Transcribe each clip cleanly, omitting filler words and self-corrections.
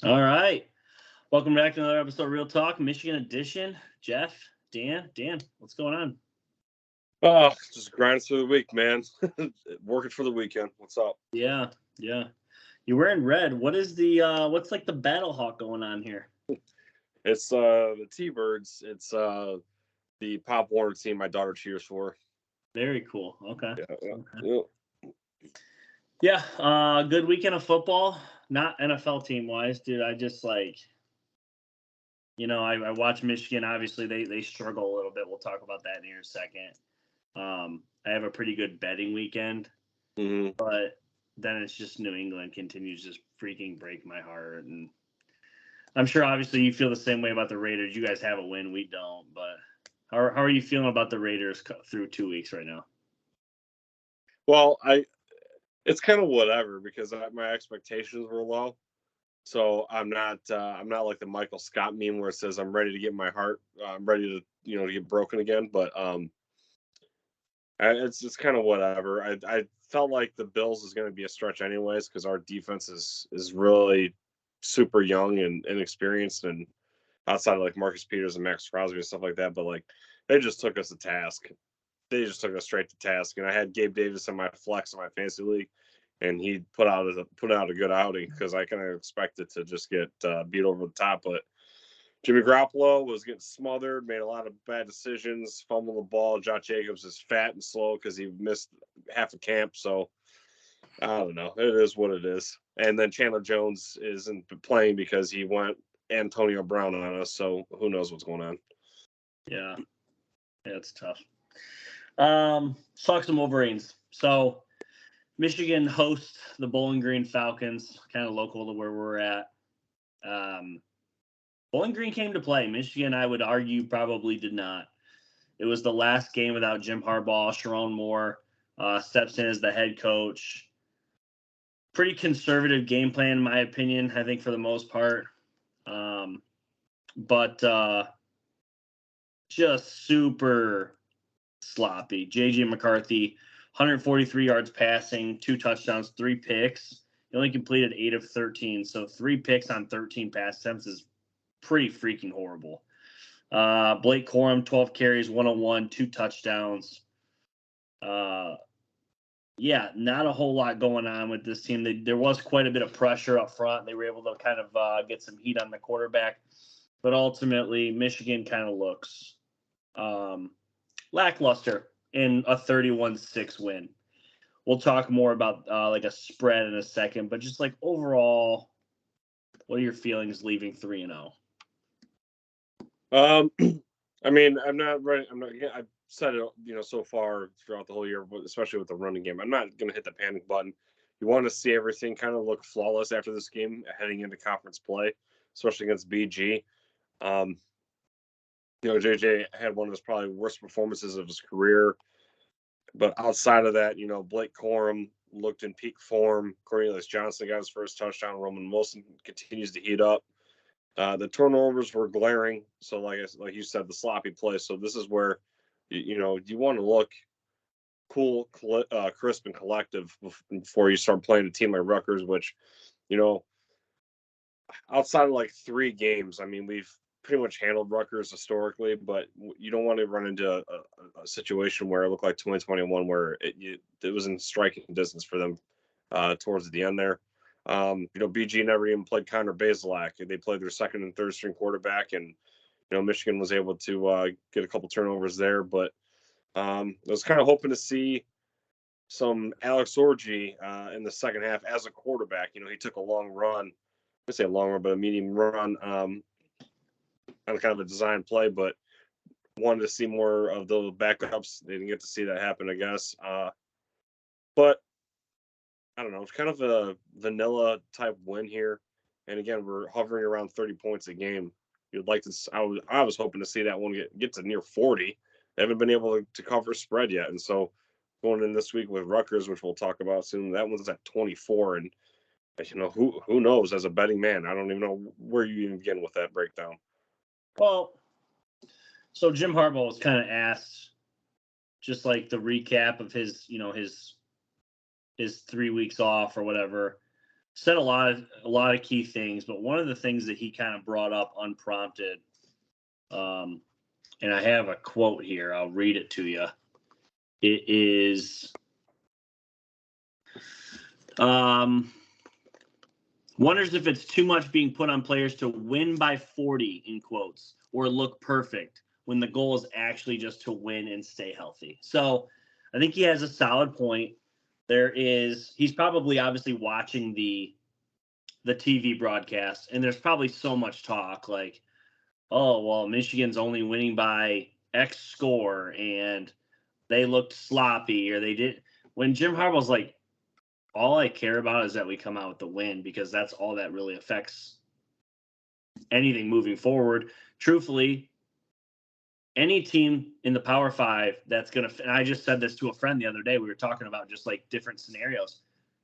All right. Welcome back to another episode of Real Talk, Michigan Edition. Jeff, Dan, what's going on? Oh, just grinding through the week, man. Working for the weekend. What's up? Yeah. You're wearing red. What is what's like the battle hawk going on here? It's the T-Birds. It's the Pop Warner team my daughter cheers for. Very cool. Okay. Yeah. Yeah, good weekend of football. Not NFL team wise, dude. I just I watch Michigan. Obviously, they struggle a little bit. We'll talk about that in here in a second. I have a pretty good betting weekend, Mm-hmm. but then it's just New England continues to just freaking break my heart. And I'm sure obviously you feel the same way about the Raiders. You guys have a win, we don't. But how are you feeling about the Raiders through 2 weeks right now? Well, it's kind of whatever because my expectations were low. So I'm not like the Michael Scott meme where it says I'm ready to get my heart, I'm ready to get broken again. But it's just kind of whatever. I felt like the Bills is going to be a stretch anyways because our defense is really super young and inexperienced and outside of like Marcus Peters and Max Crosby and stuff like that. But like they just took us to task. They just took us straight to task. And I had Gabe Davis in my flex in my fantasy league, and he put out a good outing because I kind of expected to just get beat over the top. But Jimmy Garoppolo was getting smothered, made a lot of bad decisions, fumbled the ball. Josh Jacobs is fat and slow because he missed half a camp. So I don't know. It is what it is. And then Chandler Jones isn't playing because he went Antonio Brown on us. So who knows what's going on? Yeah, it's tough. Talk some Wolverines. So Michigan hosts the Bowling Green Falcons, kind of local to where we're at. Bowling Green came to play. Michigan, I would argue, probably did not. It was the last game without Jim Harbaugh. Sharon Moore steps in as the head coach. Pretty conservative game plan, in my opinion, I think, for the most part. But just super sloppy. J.J. McCarthy, 143 yards passing, 2 touchdowns, 3 picks. He only completed 8 of 13, so 3 picks on 13 pass attempts is pretty freaking horrible. Blake Corum, 12 carries, 101, 2 touchdowns. Yeah, not a whole lot going on with this team. There was quite a bit of pressure up front. They were able to kind of get some heat on the quarterback. But ultimately, Michigan kind of looks lackluster in a 31-6 win. We'll talk more about like a spread in a second, but just like overall, what are your feelings leaving 3-0? I mean, I'm not ready. I've said it, so far throughout the whole year, especially with the running game. I'm not going to hit the panic button. You want to see everything kind of look flawless after this game, heading into conference play, especially against BG. JJ had one of his probably worst performances of his career. But outside of that, Blake Corum looked in peak form. Cornelius Johnson got his first touchdown. Roman Wilson continues to heat up. The turnovers were glaring. So, like you said, the sloppy play. So this is where, you want to look cool, crisp, and collective before you start playing a team like Rutgers, which, outside of like 3 games, I mean, we've pretty much handled Rutgers historically, but you don't want to run into a situation where it looked like 2021 where it was in striking distance for them towards the end there. BG never even played Connor Bazelak. They played their second and third string quarterback, and Michigan was able to get a couple turnovers there. But I was kind of hoping to see some Alex Orji in the second half as a quarterback. He took a long run. I say a long run, but a medium run on kind of a design play, but wanted to see more of the backups. They didn't get to see that happen, I guess. But I don't know. It's kind of a vanilla type win here. And again, we're hovering around 30 points a game. You'd like to. I was hoping to see that one get to near 40. They haven't been able to cover spread yet, and so going in this week with Rutgers, which we'll talk about soon, that one's at 24. And who knows? As a betting man, I don't even know where you even begin with that breakdown. Well, so Jim Harbaugh was kind of asked just like the recap of his 3 weeks off or whatever. said a lot of key things, but one of the things that he kind of brought up unprompted, and I have a quote here. I'll read it to you. It is, wonders if it's too much being put on players to win by 40 in quotes or look perfect when the goal is actually just to win and stay healthy. So I think he has a solid point. He's probably obviously watching the TV broadcast, and there's probably so much talk like, oh, well, Michigan's only winning by X score and they looked sloppy or they did. When Jim Harbaugh's like, all I care about is that we come out with the win because that's all that really affects anything moving forward. Truthfully, any team in the Power Five that's going to, and I just said this to a friend the other day, we were talking about just like different scenarios.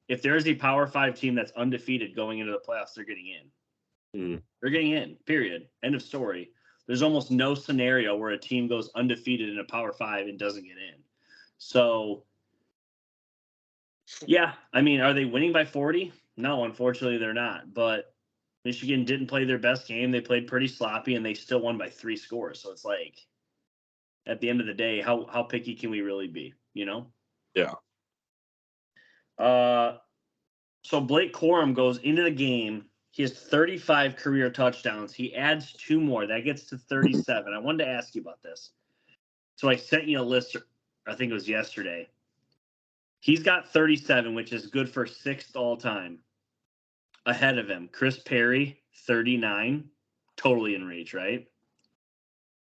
If there's a Power Five team that's undefeated going into the playoffs, they're getting in. They're getting in, period. End of story. There's almost no scenario where a team goes undefeated in a Power Five and doesn't get in. So, yeah, I mean, are they winning by 40? No, unfortunately, they're not. But Michigan didn't play their best game. They played pretty sloppy, and they still won by 3 scores. So it's like, at the end of the day, how picky can we really be, you know? Yeah. So Blake Corum goes into the game. He has 35 career touchdowns. He adds 2 more. That gets to 37. I wanted to ask you about this. So I sent you a list, I think it was yesterday. He's got 37, which is good for 6th all time. Ahead of him, Chris Perry, 39, totally in reach, right?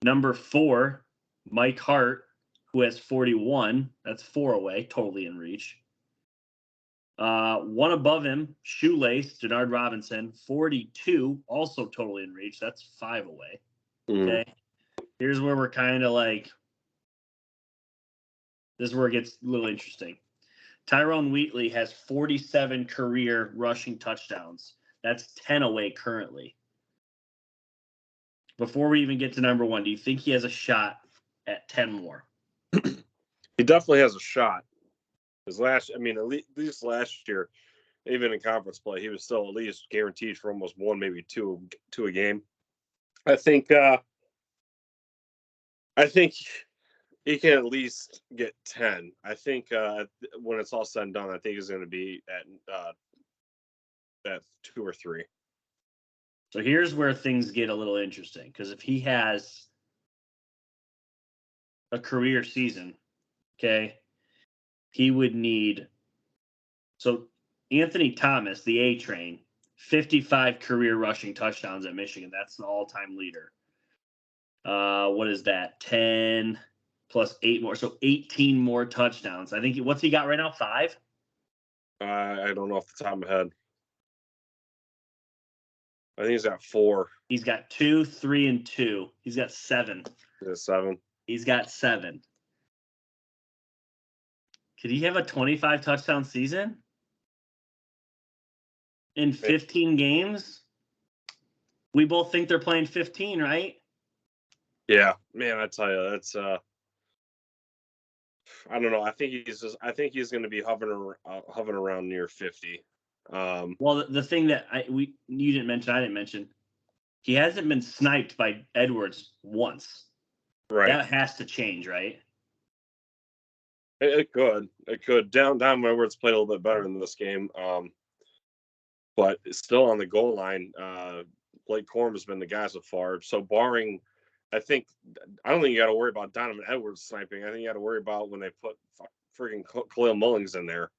Number 4, Mike Hart, who has 41. That's 4 away, totally in reach. One above him, Shoelace, Denard Robinson, 42, also totally in reach. That's 5 away. Okay. Here's where we're kind of like, this is where it gets a little interesting. Tyrone Wheatley has 47 career rushing touchdowns. That's 10 away currently. Before we even get to number 1, do you think he has a shot at 10 more? He definitely has a shot. At least last year, even in conference play, he was still at least guaranteed for almost 1, maybe 2 a game. I think he can at least get 10. I think when it's all said and done, I think he's going to be at 2 or 3. So here's where things get a little interesting, because if he has a career season, okay, he would need. So Anthony Thomas, the A train, 55 career rushing touchdowns at Michigan. That's the all-time leader. What is that? 10 plus 8 more. So 18 more touchdowns. I think what's he got right now? 5? I don't know off the top of my head. I think he's got 4. He's got 2, 3, and 2. He's got 7. 7. He's got 7. Could he have a 25 touchdown season in 15 games? We both think they're playing 15, right? Yeah, man, I tell you, that's I don't know. I think he's going to be hovering around near 50. Well, the thing that you didn't mention, I didn't mention, he hasn't been sniped by Edwards once. Right. That has to change, right? It could. Down Edwards played a little bit better in this game. But it's still on the goal line. Blake Corum has been the guy so far. So barring, I don't think you got to worry about Donovan Edwards sniping. I think you got to worry about when they put freaking Khalil Mullings in there.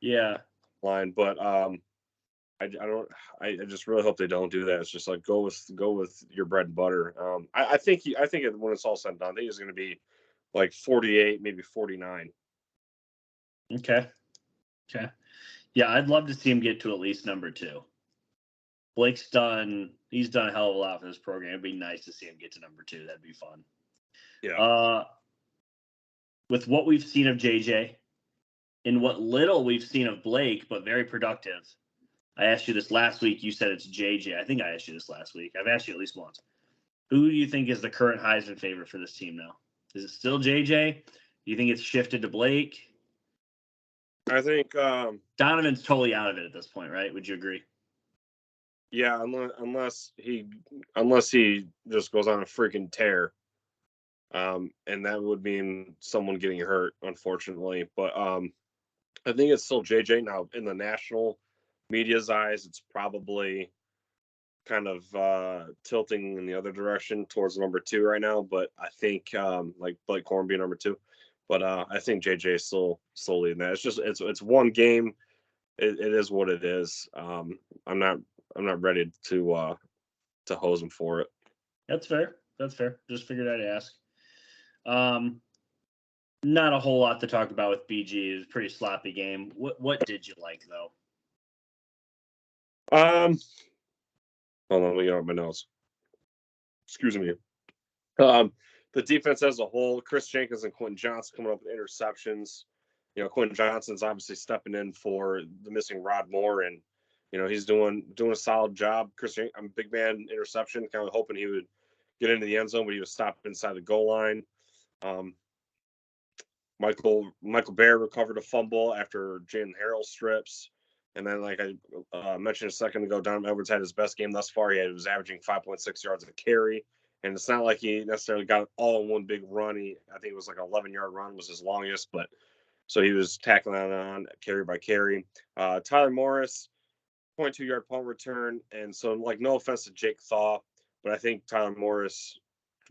Yeah. Line, but I just really hope they don't do that. It's just like go with your bread and butter. I think when it's all said and done, I think it's going to be like 48, maybe 49. Okay. Yeah, I'd love to see him get to at least number 2. He's done a hell of a lot for this program. It'd be nice to see him get to number 2. That'd be fun. Yeah. With what we've seen of JJ and what little we've seen of Blake, but very productive. I asked you this last week. You said it's JJ. I think I asked you this last week. I've asked you at least once. Who do you think is the current Heisman favorite for this team now? Is it still JJ? Do you think it's shifted to Blake? I think Donovan's totally out of it at this point, right? Would you agree? yeah, unless he just goes on a freaking tear. And that would mean someone getting hurt, unfortunately. But I think it's still JJ now. In the national media's eyes, it's probably kind of tilting in the other direction towards number 2 right now. But I think like Blake Corum being number 2. But I think JJ is still leading that. It's just it's one game. It is what it is. I'm not ready to hose him for it. That's fair. That's fair. Just figured I'd ask. Not a whole lot to talk about with BG. It was a pretty sloppy game. What did you like though? Hold on, let me get out my notes. Excuse me. The defense as a whole, Chris Jenkins and Quentin Johnson coming up with interceptions. You know, Quentin Johnson's obviously stepping in for the missing Rod Moore, and you know he's doing a solid job. I'm a big man interception, kind of hoping he would get into the end zone, but he was stopped inside the goal line. Michael Bear recovered a fumble after Jalen Harrell strips. And then, like I mentioned a second ago, Donovan Edwards had his best game thus far. He was averaging 5.6 yards a carry. And it's not like he necessarily got it all in one big run. I think it was like an 11-yard run was his longest. But so he was tackling on carry by carry. Tyler Morris, 0.2-yard punt return. And so, like, no offense to Jake Thaw, but I think Tyler Morris,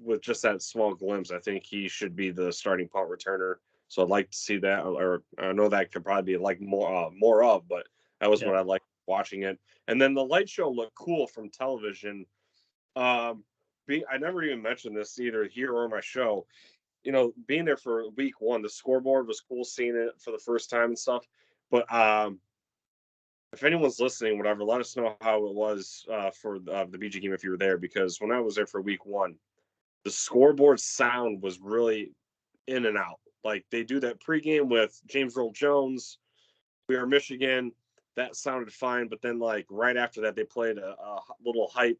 with just that small glimpse, I think he should be the starting punt returner. So I'd like to see that, or I know that could probably be like more of, but that was what I liked watching it. And then the light show looked cool from television. I never even mentioned this either here or my show. You know, being there for week 1, the scoreboard was cool seeing it for the first time and stuff. But if anyone's listening, whatever, let us know how it was for the BG game if you were there, because when I was there for week 1, the scoreboard sound was really in and out. Like they do that pregame with James Earl Jones. We are Michigan. That sounded fine, but then like right after that, they played a little hype,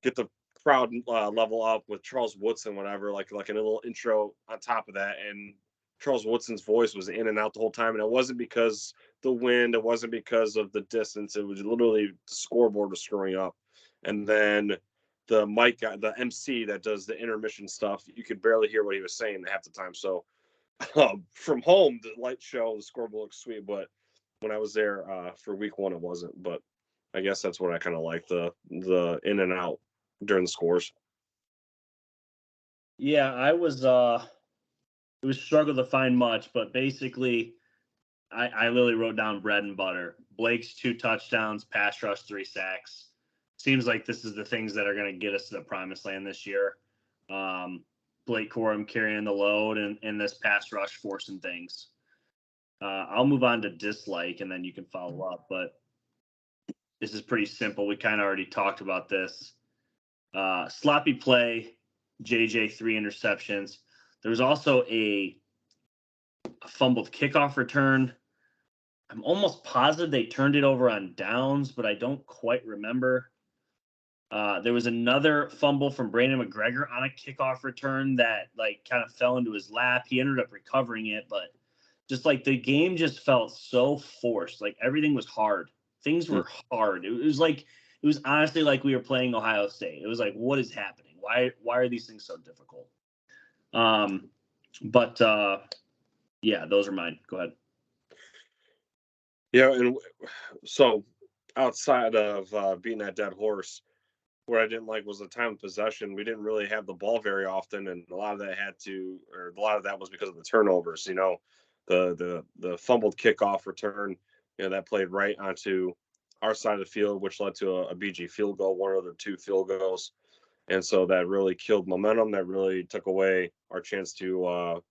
get the crowd level up with Charles Woodson, whatever, like a little intro on top of that, and Charles Woodson's voice was in and out the whole time, and it wasn't because the wind, it wasn't because of the distance, it was literally the scoreboard was screwing up, and then the mic guy, the MC that does the intermission stuff, you could barely hear what he was saying half the time. So from home, the light show, the scoreboard looks sweet, but when I was there for week 1, it wasn't. But I guess that's what I kind of like, the in and out during the scores. Yeah, it was struggle to find much, but basically I literally wrote down bread and butter. Blake's 2 touchdowns, pass rush, 3 sacks. Seems like this is the things that are going to get us to the promised land this year. Blake Corum carrying the load and this pass rush forcing things. I'll move on to dislike, and then you can follow up. But this is pretty simple. We kind of already talked about this. Sloppy play, JJ 3 interceptions. There was also a fumbled kickoff return. I'm almost positive they turned it over on downs, but I don't quite remember. There was another fumble from Brandon McGregor on a kickoff return that like kind of fell into his lap. He ended up recovering it, but just like the game just felt so forced. Like everything was hard. Things were hard. It was honestly like we were playing Ohio State. It was like, what is happening? Why are these things so difficult? But yeah, those are mine. Go ahead. Yeah, and so outside of beating that dead horse, what I didn't like was the time of possession. We didn't really have the ball very often, and a lot of that was because of the turnovers. You know, the fumbled kickoff return, you know, that played right onto our side of the field, which led to a BG field goal, one of the 2 field goals, and so that really killed momentum. That really took away our chance to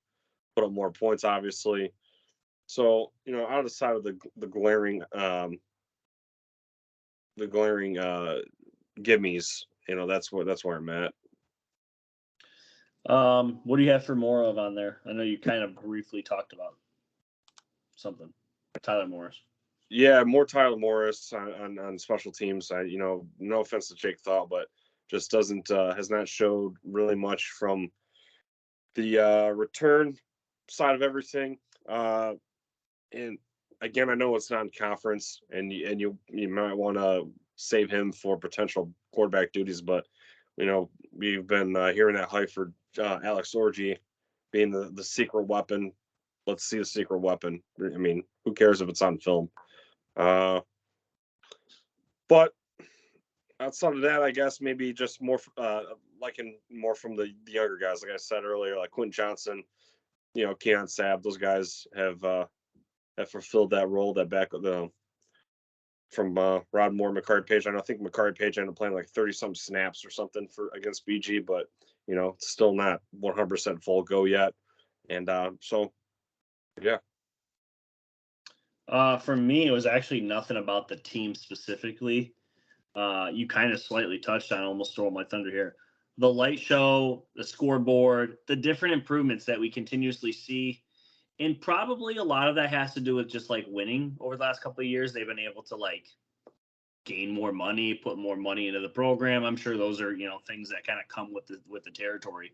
put up more points, obviously. So, you know, outside of the glaring gimmies, you know, that's where I'm at. What do you have for more of on there? I know you kind of briefly talked about something. Tyler Morris. Yeah, more Tyler Morris on special teams. You know, no offense to Jake Thaw, but just doesn't has not showed really much from the return side of everything. and again, I know it's not in conference, and you might want to save him for potential quarterback duties, but we've been hearing that hype for Alex Orji being the secret weapon. Let's see the secret weapon. I mean, who cares if it's on film? But outside of that, I guess maybe just more liking more from the younger guys, like I said earlier, like Quentin Johnson, Keon Sabb. Those guys have fulfilled that role, that back from Rod Moore, Makari Page. I think Makari Page ended up playing like 30-some snaps or something for against BG, but it's still not 100% full go yet. And so, yeah. For me, it was actually nothing about the team specifically. You kind of slightly touched on, almost stole my thunder here. The light show, the scoreboard, the different improvements that we continuously see. And probably a lot of that has to do with just like winning over the last couple of years. They've been able to like gain more money, put more money into the program. I'm sure those are, things that kind of come with the territory.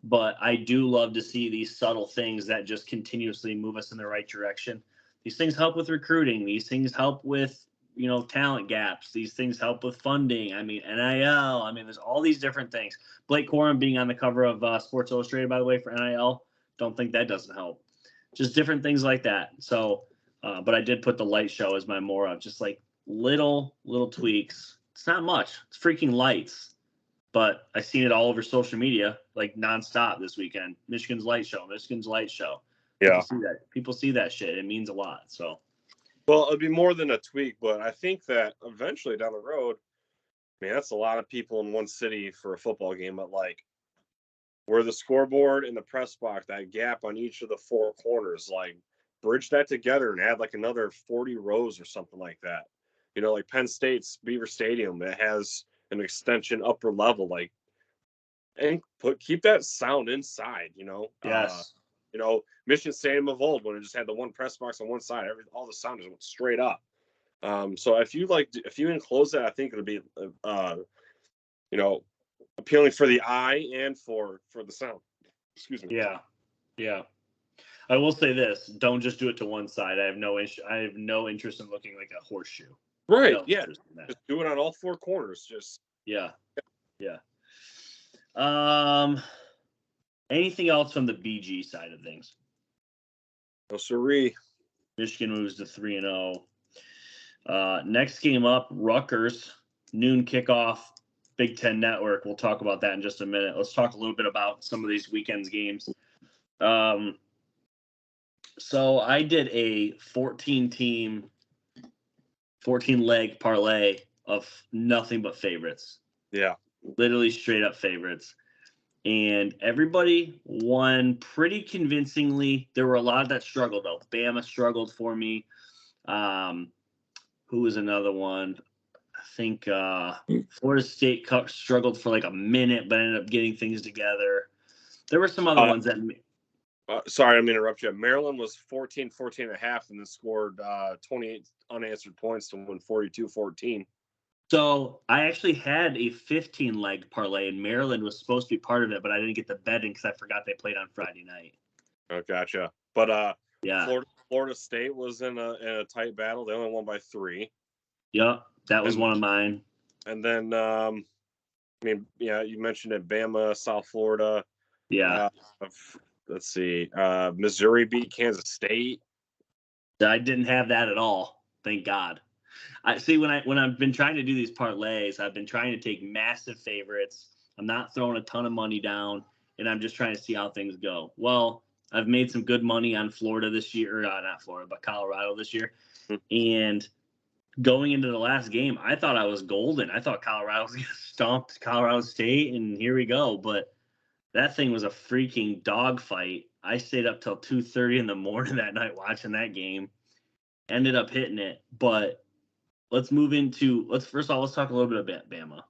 But I do love to see these subtle things that just continuously move us in the right direction. These things help with recruiting. These things help with, talent gaps. These things help with funding. I mean, NIL. I mean, there's all these different things. Blake Corum being on the cover of Sports Illustrated, by the way, for NIL. Don't think that doesn't help. Just different things like that. So, but I did put the light show as my more of just like little tweaks. It's not much. It's freaking lights. But I seen it all over social media, like nonstop this weekend. Michigan's light show. Yeah. People see that shit. It means a lot. So, well, it'd be more than a tweak, but I think that eventually down the road, man, that's a lot of people in one city for a football game. But like, where the scoreboard and the press box, that gap on each of the four corners, like bridge that together and add like another 40 rows or something like that. Like Penn State's Beaver Stadium, it has an extension upper level, like, and keep that sound inside. yes. Michigan Stadium of old, when it just had the one press box on one side, all the sound just went straight up. So if you enclose that, I think it'll be appealing for the eye and for the sound. Excuse me. Yeah. I will say this: don't just do it to one side. I have no interest in looking like a horseshoe. Right? No yeah. Just do it on all four corners. Just yeah. Anything else from the BG side of things? No siree. Michigan moves to 3-0. Next game up, Rutgers, noon kickoff, Big Ten Network. We'll talk about that in just a minute. Let's talk a little bit about some of these weekend's games. So I did a 14-leg parlay of nothing but favorites. Yeah. Literally straight up favorites. And everybody won pretty convincingly. There were a lot that struggled, though. Bama struggled for me. Who was another one? I think Florida State struggled for like a minute, but ended up getting things together. There were some other ones that... sorry, I'm going to interrupt you. Maryland was 14 and a half and then scored 28 unanswered points to win 42-14. So I actually had a 15-leg parlay, and Maryland was supposed to be part of it, but I didn't get the betting because I forgot they played on Friday night. Oh, gotcha. But yeah, Florida State was in a tight battle. They only won by 3. Yep, that was one of mine. And then, you mentioned it, Bama, South Florida. Yeah. Let's see. Missouri beat Kansas State. I didn't have that at all. Thank God. I see when I've been trying to do these parlays, I've been trying to take massive favorites. I'm not throwing a ton of money down, and I'm just trying to see how things go. Well, I've made some good money on Florida this year, or not Florida, but Colorado this year. And going into the last game, I thought I was golden. I thought Colorado was going to stomp Colorado State, and here we go. But that thing was a freaking dogfight. I stayed up till 2:30 in the morning that night watching that game. Ended up hitting it, but let's first of all, let's talk a little bit about Bama.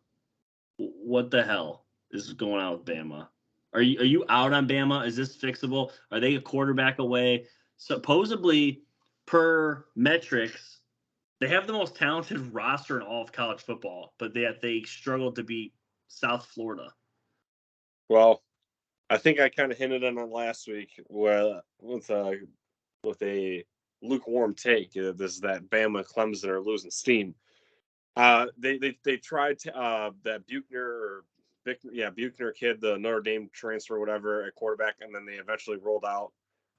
What the hell is going on with Bama? Are you out on Bama? Is this fixable? Are they a quarterback away? Supposedly, per metrics, they have the most talented roster in all of college football, but they struggled to beat South Florida. Well, I think I kind of hinted on it last week with a lukewarm take. This is that Bama Clemson are losing steam. They tried to, that Buchner kid, the Notre Dame transfer, whatever, at quarterback, and then they eventually rolled out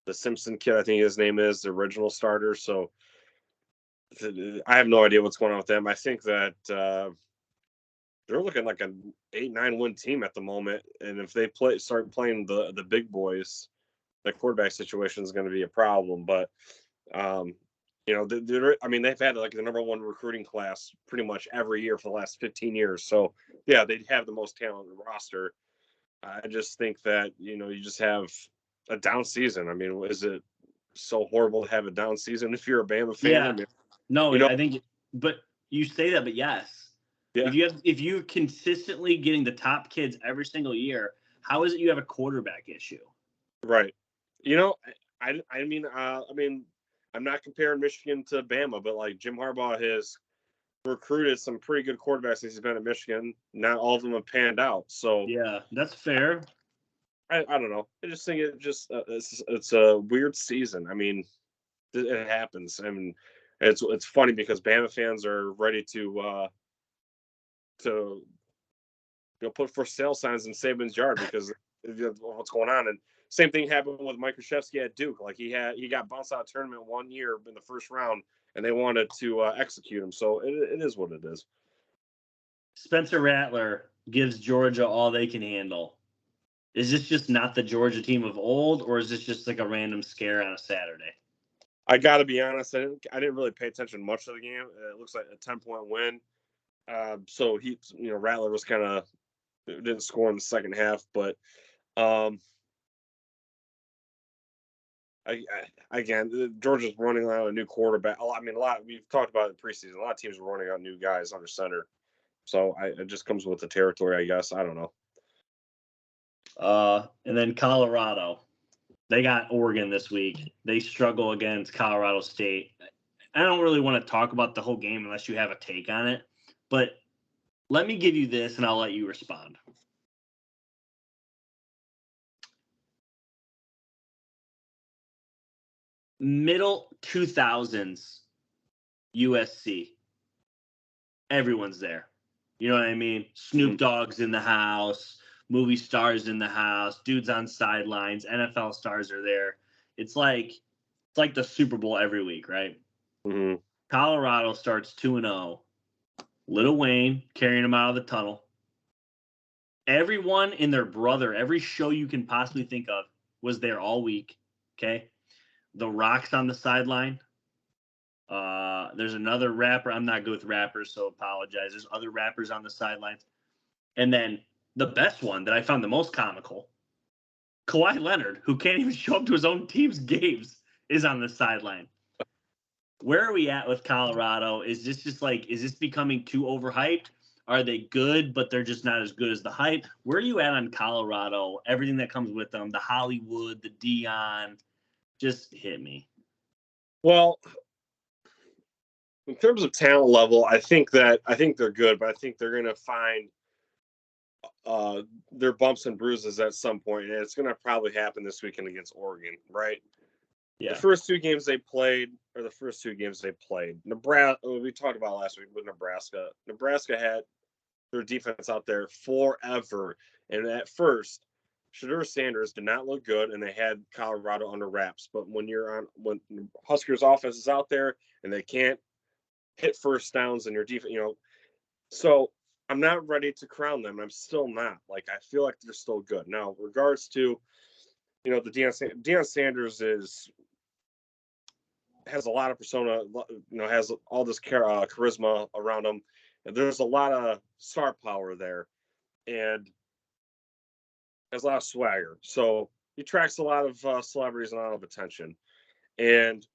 the Simpson kid. I think his name is the original starter. So I have no idea what's going on with them. I think that they're looking like an 8-9 win team at the moment, and if they start playing the big boys, the quarterback situation is going to be a problem. But they've had like the number one recruiting class pretty much every year for the last 15 years. So yeah, they have the most talented roster. I just think that you just have a down season. I mean, is it so horrible to have a down season if you're a Bama fan? Yeah. I mean, No, I think, but you say that, but yes. Yeah. If you're consistently getting the top kids every single year, how is it you have a quarterback issue? Right. I mean, I'm not comparing Michigan to Bama, but like Jim Harbaugh has recruited some pretty good quarterbacks since he's been at Michigan. Not all of them have panned out. So yeah, that's fair. I don't know. I just think it's a weird season. I mean, it happens. I mean, it's funny because Bama fans are ready to put for sale signs in Saban's yard because of what's going on. And same thing happened with Mike Krzyzewski at Duke. Like he got bounced out of tournament one year in the first round, and they wanted to execute him. So it is what it is. Spencer Rattler gives Georgia all they can handle. Is this just not the Georgia team of old, or is this just like a random scare on a Saturday? I got to be honest. I didn't really pay attention much to the game. It looks like a 10-point win. So Rattler was kind of didn't score in the second half, but again, Georgia's running out a new quarterback. A lot. We've talked about it in preseason. A lot of teams are running out new guys under center, so it just comes with the territory, I guess. I don't know. And then Colorado, they got Oregon this week. They struggle against Colorado State. I don't really want to talk about the whole game unless you have a take on it, but let me give you this, and I'll let you respond. Middle 2000s USC. Everyone's there. You know what I mean? Snoop Dogg's in the house, movie stars in the house, dudes on sidelines, NFL stars are there. It's like the Super Bowl every week, right? Mm-hmm. Colorado starts 2-0. Lil Wayne carrying them out of the tunnel. Everyone and their brother, every show you can possibly think of was there all week. Okay. The Rock's on the sideline. There's another rapper. I'm not good with rappers, so apologize. There's other rappers on the sidelines. And then the best one that I found the most comical, Kawhi Leonard, who can't even show up to his own team's games, is on the sideline. Where are we at with Colorado? Is this becoming too overhyped? Are they good, but they're just not as good as the hype? Where are you at on Colorado? Everything that comes with them, the Hollywood, the Dion, just hit me. Well, in terms of talent level, I think they're good, but I think they're going to find their bumps and bruises at some point, and it's going to probably happen this weekend against Oregon, right? Yeah. The first two games they played, Nebraska, we talked about last week with Nebraska. Nebraska had their defense out there forever, and at first, Shedeur Sanders did not look good, and they had Colorado under wraps. But when Huskers' offense is out there and they can't hit first downs in your defense, so I'm not ready to crown them. I'm still not. Like, I feel like they're still good. Now, regards to, the Deion Sanders has a lot of persona, has all this charisma around him. And there's a lot of star power there and has a lot of swagger. So he attracts a lot of celebrities and a lot of attention. And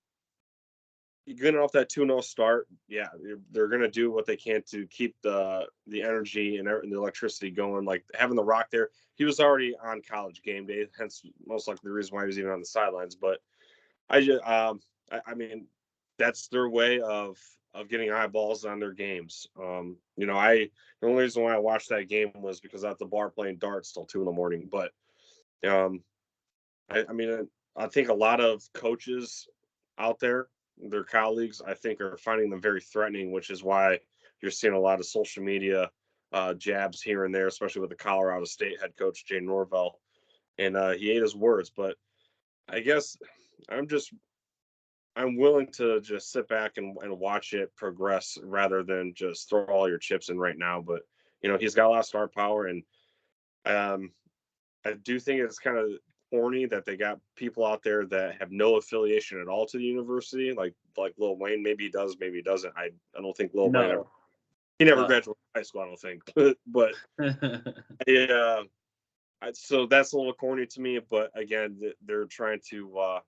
getting off that 2-0 start, yeah, they're going to do what they can to keep the energy and the electricity going. Like having The Rock there, he was already on College game day, hence most likely the reason why he was even on the sidelines. But I mean, that's their way of getting eyeballs on their games. The only reason why I watched that game was because I was at the bar playing darts till 2 a.m. But I think a lot of coaches out there their colleagues, I think, are finding them very threatening, which is why you're seeing a lot of social media jabs here and there, especially with the Colorado State head coach, Jay Norvell. And he ate his words. But I guess I'm willing to just sit back and watch it progress rather than just throw all your chips in right now. But, he's got a lot of star power. And I do think it's kind of corny that they got people out there that have no affiliation at all to the university, like Lil Wayne. Maybe he does, maybe he doesn't. I don't think Lil Wayne he never graduated high school. I don't think, but yeah. So that's a little corny to me. But again, they're trying to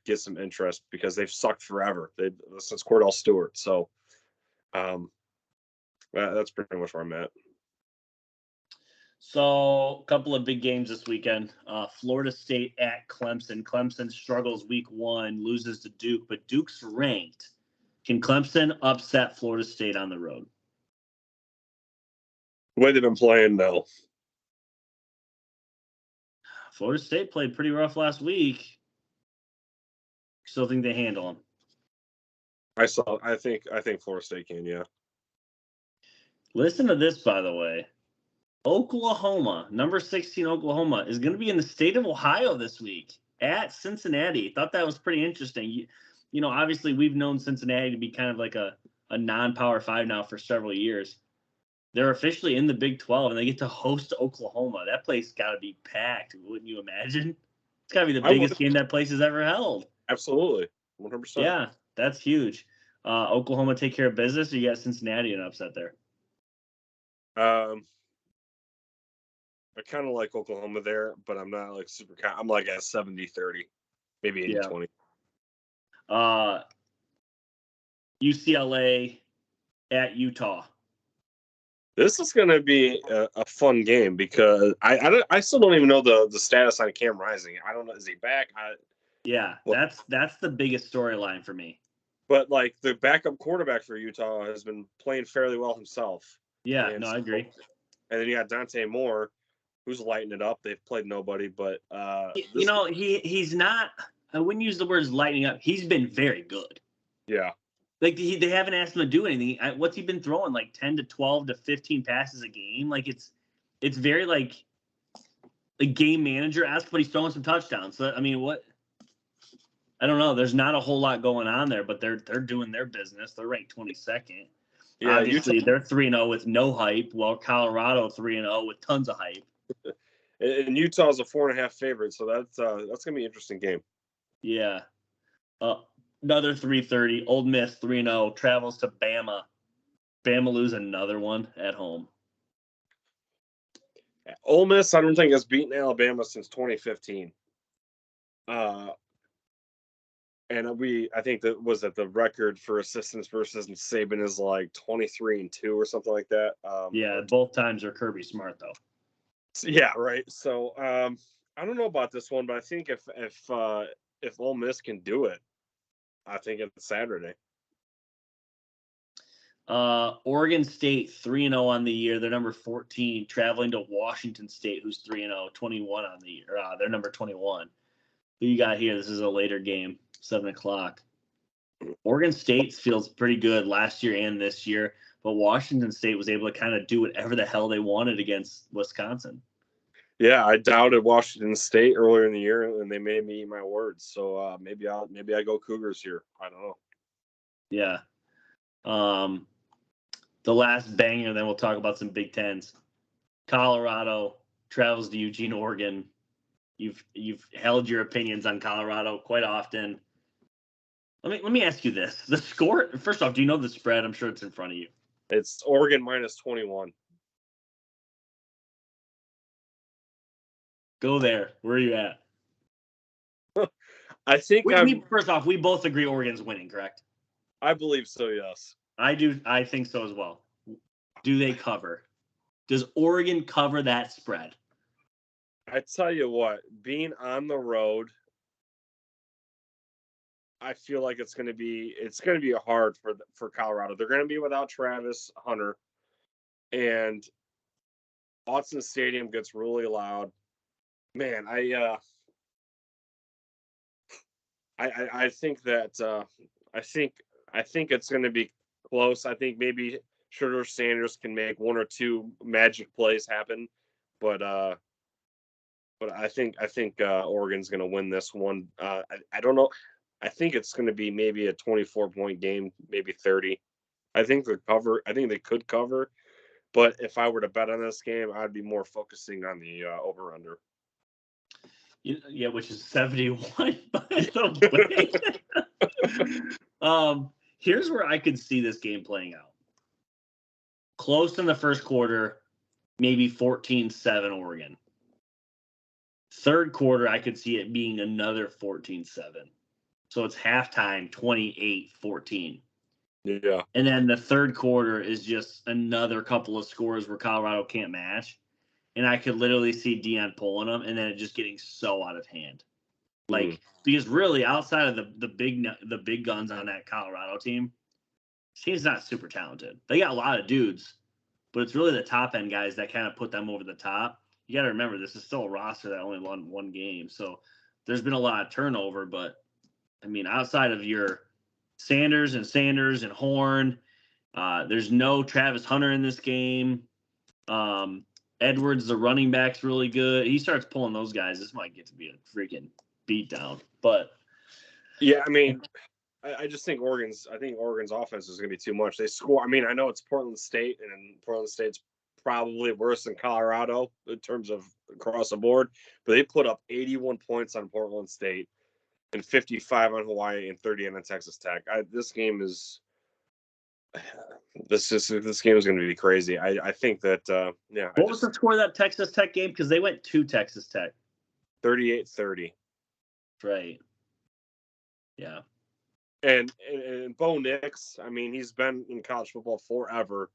get some interest because they've sucked forever. Since Cordell Stewart. So that's pretty much where I'm at. So, a couple of big games this weekend. Florida State at Clemson. Clemson struggles week 1, loses to Duke, but Duke's ranked. Can Clemson upset Florida State on the road? The way they've been playing, no. Florida State played pretty rough last week. Still think they handle them. I think Florida State can, yeah. Listen to this, by the way. Oklahoma, number 16 Oklahoma, is going to be in the state of Ohio this week at Cincinnati. Thought that was pretty interesting. Obviously we've known Cincinnati to be kind of like a non-Power 5 now for several years. They're officially in the Big 12, and they get to host Oklahoma. That place got to be packed, wouldn't you imagine? It's got to be the biggest game that place has ever held. Absolutely, 100%. Yeah, that's huge. Oklahoma take care of business, or you got Cincinnati an upset there? I kind of like Oklahoma there, but I'm not like super. I'm like at 70-30, maybe 80-20. UCLA at Utah. This is going to be a fun game because I still don't even know the status on Cam Rising. I don't know. Is he back? That's the biggest storyline for me. But like the backup quarterback for Utah has been playing fairly well himself. Yeah, I agree. And then you got Dante Moore, who's lighting it up. They've played nobody, but he's not. I wouldn't use the words lightning up. He's been very good. Yeah. Like they haven't asked him to do anything. What's he been throwing? Like 10 to 12 to 15 passes a game. Like it's very like game manager-esque, but he's throwing some touchdowns. So I mean, what? I don't know. There's not a whole lot going on there, but they're doing their business. They're ranked 22nd. Yeah, obviously they're 3-0 with no hype, while Colorado 3-0 with tons of hype. And Utah's a 4.5 favorite, so that's gonna be an interesting game. Yeah. Another 3:30. Ole Miss 3-0 travels to Bama. Bama lose another one at home. Ole Miss, I don't think has beaten Alabama since 2015. And I think that was at the record for assistants versus Saban is like 23-2 or something like that. Both times are Kirby Smart though. Yeah, right. So I don't know about this one, but I think if Ole Miss can do it, I think it's Saturday. Oregon State 3-0 on the year. They're number 14, traveling to Washington State, who's 3-0, 21 on the year. They're number 21. Who you got here? This is a later game, 7:00. Oregon State feels pretty good last year and this year, but Washington State was able to kind of do whatever the hell they wanted against Wisconsin. Yeah, I doubted Washington State earlier in the year, and they made me eat my words. So maybe I go Cougars here. I don't know. Yeah. The last banger, then we'll talk about some Big Tens. Colorado travels to Eugene, Oregon. You've held your opinions on Colorado quite often. Let me ask you this: the score. First off, do you know the spread? I'm sure it's in front of you. It's Oregon -21. Go there. Where are you at? I think first off, we both agree Oregon's winning, correct? I believe so, yes. I do. I think so as well. Do they cover? Does Oregon cover that spread? I tell you what, being on the road, I feel like it's going to be hard for Colorado. They're going to be without Travis Hunter, and Autzen Stadium gets really loud. Man, I think that I think it's going to be close. I think maybe Sugar Sanders can make one or two magic plays happen, but I think Oregon's going to win this one. I don't know. I think it's going to be maybe a 24-point game, maybe 30. I think they could cover, but if I were to bet on this game, I'd be more focusing on the over under. Yeah, which is 71 by the way. Here's where I could see this game playing out. Close in the first quarter, maybe 14-7 Oregon. Third quarter, I could see it being another 14-7. So it's halftime, 28-14. Yeah. And then the third quarter is just another couple of scores where Colorado can't match. And I could literally see Deion pulling them and then it just getting so out of hand. Like, because really outside of the big guns on that Colorado team, team's not super talented. They got a lot of dudes, but it's really the top end guys that kind of put them over the top. You got to remember, this is still a roster that only won one game. So there's been a lot of turnover, but I mean, outside of your Sanders and Horn, there's no Travis Hunter in this game. Edwards, the running back's really good. He starts pulling those guys. This might get to be a freaking beatdown. But yeah, I mean, I just think Oregon's offense is going to be too much. They score. I mean, I know it's Portland State, and Portland State's probably worse than Colorado in terms of across the board, but they put up 81 points on Portland State and 55 on Hawaii and 30 on Texas Tech. This game is going to be crazy. I think that yeah. What was the score of that Texas Tech game? Because they went to Texas Tech. 38-30. Right. Yeah. And Bo Nix, I mean, he's been in college football forever.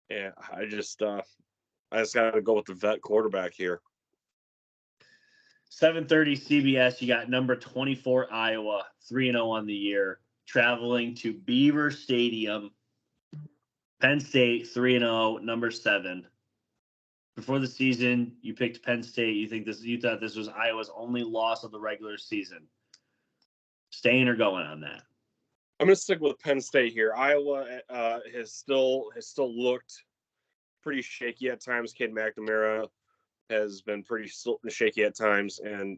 And I just got to go with the vet quarterback here. 7:30 CBS. You got number 24 Iowa, 3-0 on the year, traveling to Beaver Stadium. Penn State 3-0, number 7. Before the season, you picked Penn State. You thought this was Iowa's only loss of the regular season. Staying or going on that? I'm going to stick with Penn State here. Iowa has still looked pretty shaky at times. Cade McNamara has been pretty shaky at times, and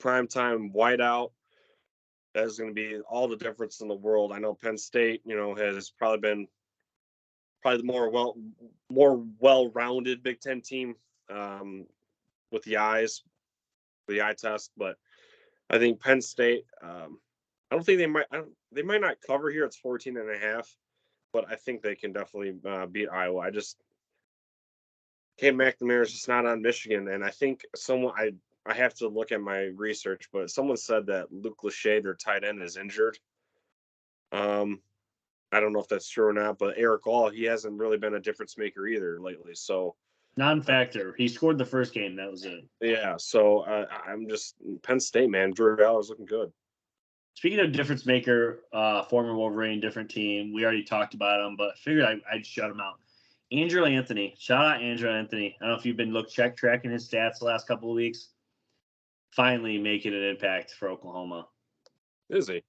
primetime whiteout, that is going to be all the difference in the world. I know Penn State, has probably been the more well-rounded Big Ten team with the eye test, but I think Penn State. I don't think they might not cover here. It's 14.5, but I think they can definitely beat Iowa. Cade McNamara is just not on Michigan, and I think I have to look at my research, but someone said that Luke Lachey, their tight end, is injured. I don't know if that's true or not, but Eric All, he hasn't really been a difference maker either lately. So non-factor. He scored the first game. That was it. Yeah. So I'm just Penn State, man. Drew Allar's looking good. Speaking of difference maker, former Wolverine, different team. We already talked about him, but I figured I'd shout him out. Andrew Anthony. Shout out Andrew Anthony. I don't know if you've been tracking his stats the last couple of weeks. Finally making an impact for Oklahoma. Is he?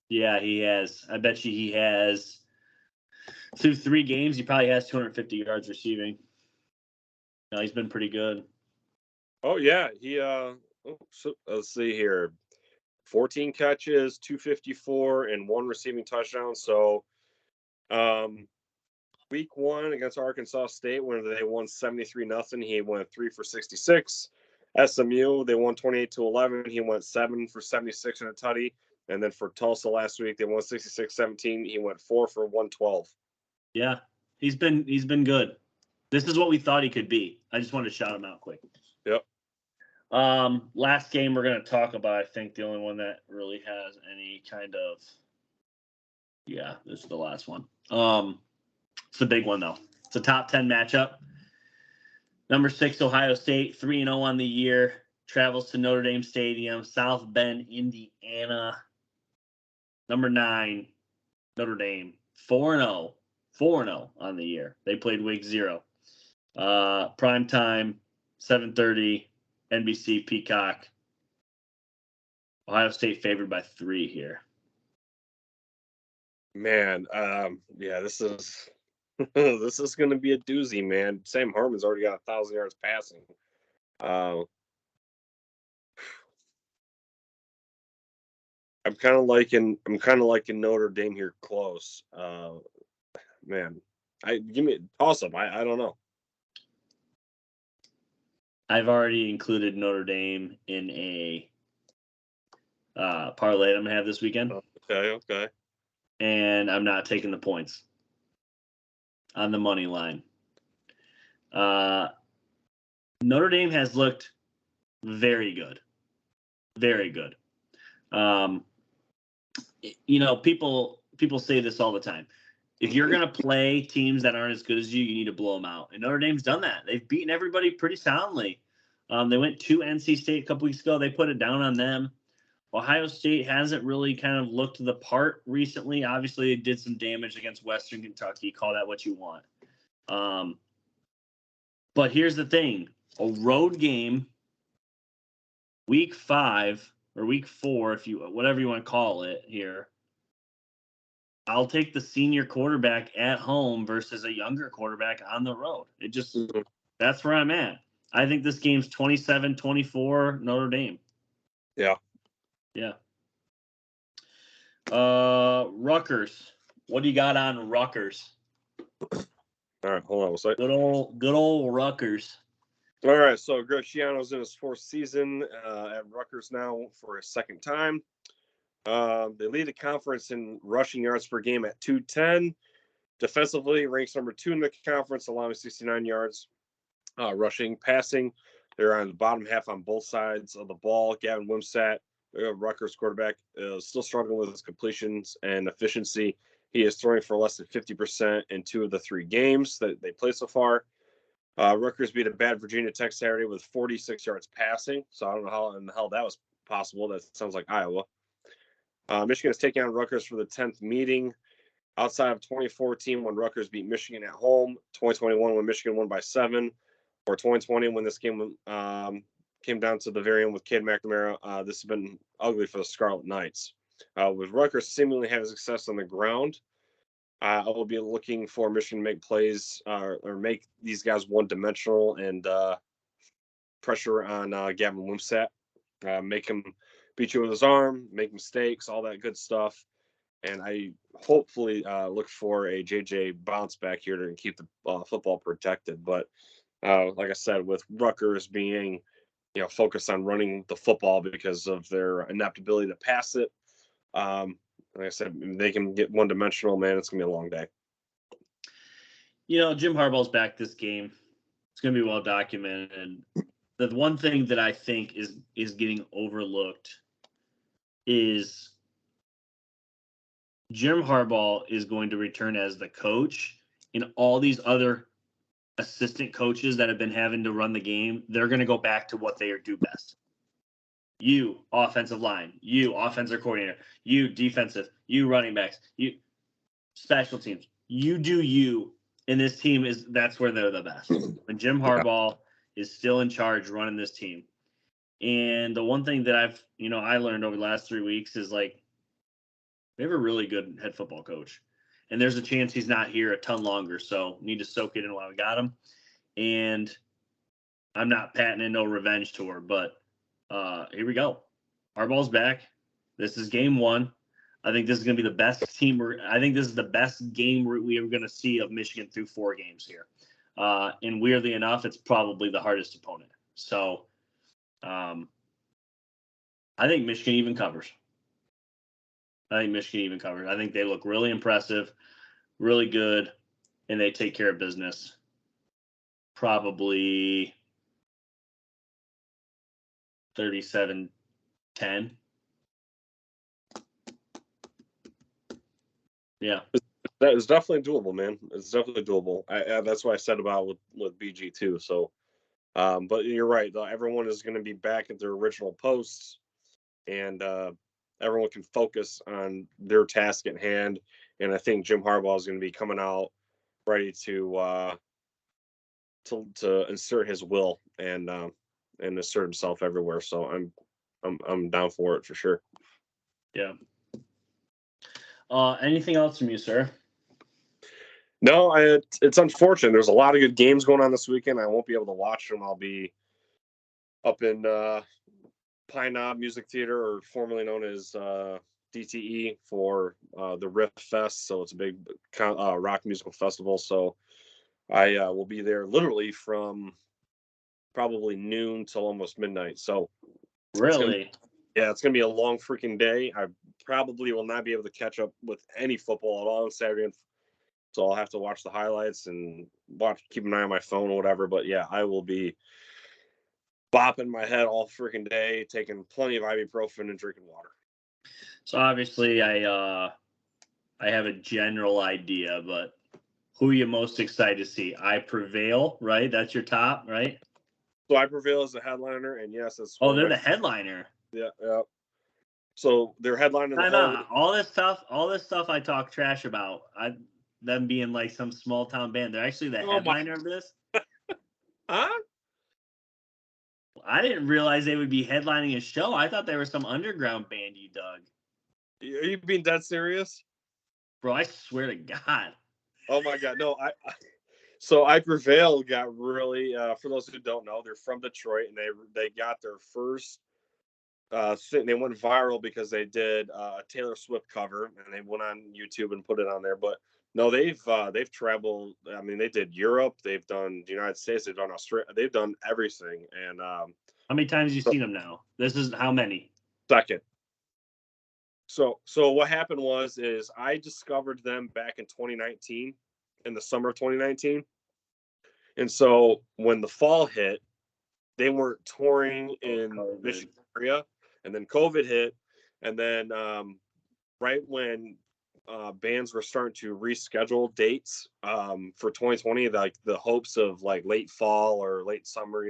Yeah, he has. I bet you he has. Through 3 games, he probably has 250 yards receiving. No, he's been pretty good. Oh yeah, he so let's see here. 14 catches, 254, and 1 receiving touchdown. So week 1 against Arkansas State, when they won 73-0, he went 3 for 66. SMU, they won 28-11. He went 7 for 76 and a tutty. And then for Tulsa last week, they won 66-17. He went 4 for 112. Yeah, he's been good. This is what we thought he could be. I just wanted to shout him out quick. Yep. Last game we're going to talk about, I think the only one that really has any kind of, yeah, this is the last one. It's a big one, though. It's a top 10 matchup. Number 6, Ohio State, 3-0 on the year, travels to Notre Dame Stadium, South Bend, Indiana. Number 9, Notre Dame, 4-0 on the year. They played week 0. Prime time, 7:30, NBC, Peacock. Ohio State favored by 3 here. Man, yeah, this is this is going to be a doozy, man. Sam Hartman's already got 1,000 yards passing. I'm kind of liking Notre Dame here close. Man, give me awesome. I don't know. I've already included Notre Dame in a parlay I'm gonna have this weekend. Okay. And I'm not taking the points on the money line. Notre Dame has looked very good. Very good. People say this all the time. If you're going to play teams that aren't as good as you, you need to blow them out. And Notre Dame's done that. They've beaten everybody pretty soundly. They went to NC State a couple weeks ago. They put it down on them. Ohio State hasn't really kind of looked the part recently. Obviously, it did some damage against Western Kentucky. Call that what you want. But here's the thing. A road game, week 5 or week 4, whatever you want to call it here, I'll take the senior quarterback at home versus a younger quarterback on the road. That's where I'm at. I think this game's 27-24 Notre Dame. Yeah. Rutgers. What do you got on Rutgers? All right, hold on a second. Good old Rutgers. All right, so Greg Schiano's in his 4th season at Rutgers now for a second time. They lead the conference in rushing yards per game at 210. Defensively, ranks number 2 in the conference, allowing 69 yards rushing. Passing, they're on the bottom half on both sides of the ball. Gavin Wimsatt, Rutgers quarterback, still struggling with his completions and efficiency. He is throwing for less than 50% in 2 of the 3 games that they played so far. Rutgers beat a bad Virginia Tech Saturday with 46 yards passing. So I don't know how in the hell that was possible. That sounds like Iowa. Michigan is taking on Rutgers for the 10th meeting. Outside of 2014, when Rutgers beat Michigan at home, 2021 when Michigan won by 7, or 2020 when this game came down to the very end with Cade McNamara, this has been ugly for the Scarlet Knights. With Rutgers seemingly having success on the ground, I will be looking for Michigan to make plays or make these guys one-dimensional and pressure on Gavin Wimsatt, make him beat you with his arm, make mistakes, all that good stuff. And I hopefully look for a JJ bounce back here to keep the football protected. But like I said, with Rutgers being, focused on running the football because of their ineptability to pass it, like I said, they can get one-dimensional, man. It's going to be a long day. Jim Harbaugh's back this game. It's going to be well documented. And the one thing that I think is getting overlooked is Jim Harbaugh is going to return as the coach, and all these other assistant coaches that have been having to run the game, they're going to go back to what they do best. You, offensive line, you, offensive coordinator, you, defensive, you, running backs, you, special teams. You do you, and this team that's where they're the best. When Jim Harbaugh is still in charge running this team. And the one thing that I learned over the last 3 weeks is we have a really good head football coach. And there's a chance he's not here a ton longer, so need to soak it in while we got him. And I'm not patting in no revenge tour, but here we go. Harbaugh's back. This is game 1. I think this is going to be the best team. I think this is the best game we are going to see of Michigan through 4 games here. And weirdly enough, it's probably the hardest opponent. So I think Michigan even covers. I think they look really impressive, really good, and they take care of business. Probably 37-10. Yeah. That is definitely doable, man. It's definitely doable. That's what I said about with BG too. So, but you're right. Everyone is going to be back at their original posts, and everyone can focus on their task at hand. And I think Jim Harbaugh is going to be coming out ready to insert his will and assert himself everywhere. So I'm down for it for sure. Yeah. Anything else from you, sir? No, it's unfortunate. There's a lot of good games going on this weekend. I won't be able to watch them. I'll be up in Pine Knob Music Theater, or formerly known as DTE, for the Riff Fest. So it's a big rock musical festival. So I will be there literally from probably noon till almost midnight. So Really? it's gonna be a long freaking day. I probably will not be able to catch up with any football at all on Saturday, so I'll have to watch the highlights and keep an eye on my phone or whatever. But yeah, I will be bopping my head all freaking day, taking plenty of ibuprofen and drinking water. So obviously, I have a general idea, but who are you most excited to see? I Prevail, right? That's your top, right? So I Prevail as the headliner, and yes, it's they're the headliner. Yeah. So they're headlining the whole. All this stuff I talk trash about. Them being like some small town band. They're actually the headliner of this. Huh? I didn't realize they would be headlining a show. I thought they were some underground band you dug. Are you being dead serious? Bro, I swear to God. Oh my God. No, so I Prevail got really, for those who don't know, they're from Detroit, and they got their first thing. They went viral because they did a Taylor Swift cover, and they went on YouTube and put it on there. But no, they've traveled. I mean, they did Europe, they've done the United States, they've done Australia, they've done everything. And how many times have you seen them now? This is how many? Second. So what happened is I discovered them back in 2019, in the summer of 2019. And so when the fall hit, they weren't touring in the Michigan area, and then COVID hit, and then right when bands were starting to reschedule dates for 2020, like the hopes of like late fall or late summer,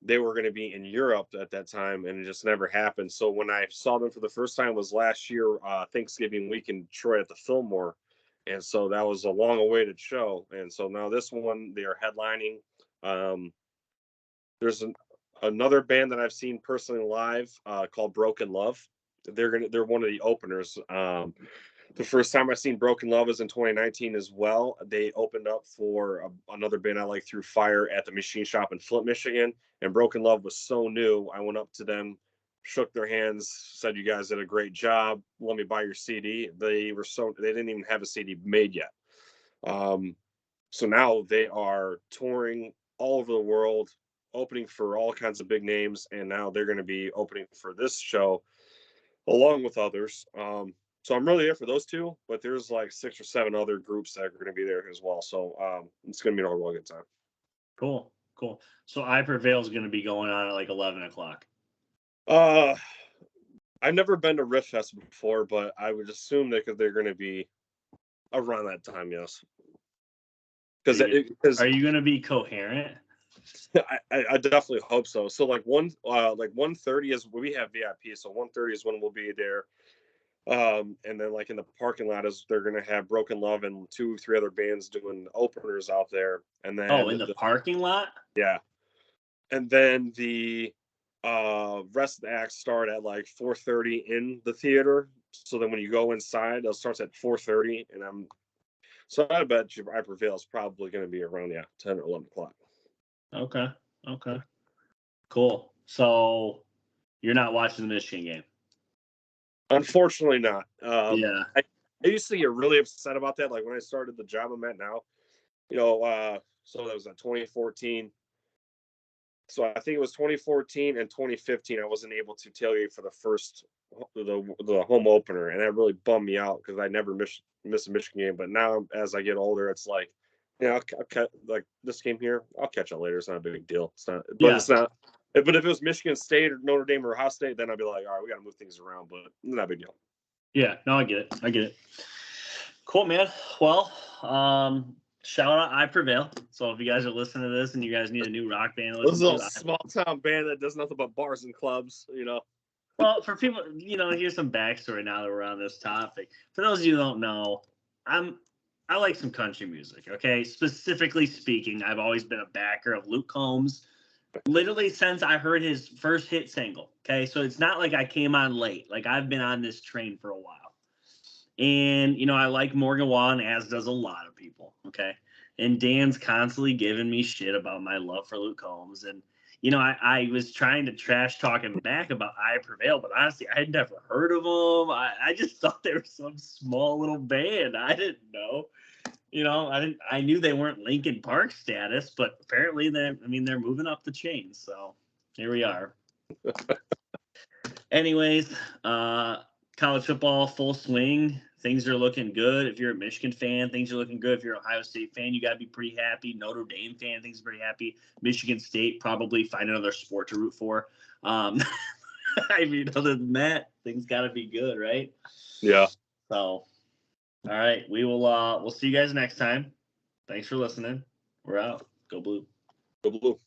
they were going to be in Europe at that time, and it just never happened. So when I saw them for the first time was last year, Thanksgiving week in Detroit at the Fillmore. And so that was a long awaited show. And so now this one, they are headlining. There's another band that I've seen personally live called Broken Love. They're one of the openers. The first time I seen Broken Love was in 2019 as well. They opened up for another band I like, Through Fire, at the Machine Shop in Flint, Michigan. And Broken Love was so new. I went up to them, shook their hands, said, "You guys did a great job. Let me buy your CD." They didn't even have a CD made yet. So now they are touring all over the world, opening for all kinds of big names, and now they're going to be opening for this show along with others. So I'm really there for those two, but there's like 6 or 7 other groups that are going to be there as well. So it's going to be a really good time. Cool. So I Prevail is going to be going on at like 11 o'clock. I've never been to Riff Fest before, but I would assume that they're going to be around that time. Yes. Because are you going to be coherent? I definitely hope so. So like 1:30 is we have VIP, so 1:30 is when we'll be there. And then like in the parking lot they're gonna have Broken Love and 2-3 other bands doing openers out there. And then in the parking lot? Yeah. And then the rest of the acts start at like 4:30 in the theater. So then when you go inside, it starts at 4:30, and I bet you I Prevail is probably gonna be around 10 or 11 o'clock. Okay. Cool. So you're not watching the Michigan game? Unfortunately not. Yeah. I used to get really upset about that. Like when I started the job I'm at now, so that was in 2014. So I think it was 2014 and 2015. I wasn't able to tailgate for the home opener, and that really bummed me out because I never miss a Michigan game. But now as I get older, it's like, I'll like this game here, I'll catch it later. It's not a big deal. It's not, but It's not. But if it was Michigan State or Notre Dame or Ohio State, then I'd be like, all right, we got to move things around. But not a big deal. Yeah, no, I get it. Cool, man. Well, shout out I Prevail. So if you guys are listening to this and you guys need a new rock band, this is a small town band that does nothing but bars and clubs, Well, for people, here's some backstory now that we're on this topic. For those of you who don't know, I like some country music, okay? Specifically speaking, I've always been a backer of Luke Combs, Literally since I heard his first hit single. Okay, so it's not like I came on late. Like I've been on this train for a while. And, I like Morgan Wallen, as does a lot of people. Okay. And Dan's constantly giving me shit about my love for Luke Combs. And, I was trying to trash talk him back about I Prevail, but honestly, I had never heard of them. I just thought they were some small little band. I didn't know. I knew they weren't Linkin Park status, but apparently they're moving up the chain. So here we are. Anyways, college football full swing. Things are looking good. If you're a Michigan fan, things are looking good. If you're an Ohio State fan, you got to be pretty happy. Notre Dame fan, things are pretty happy. Michigan State, probably find another sport to root for. Other than that, things got to be good, right? Yeah. So, all right, we'll see you guys next time. Thanks for listening. We're out. Go Blue. Go Blue.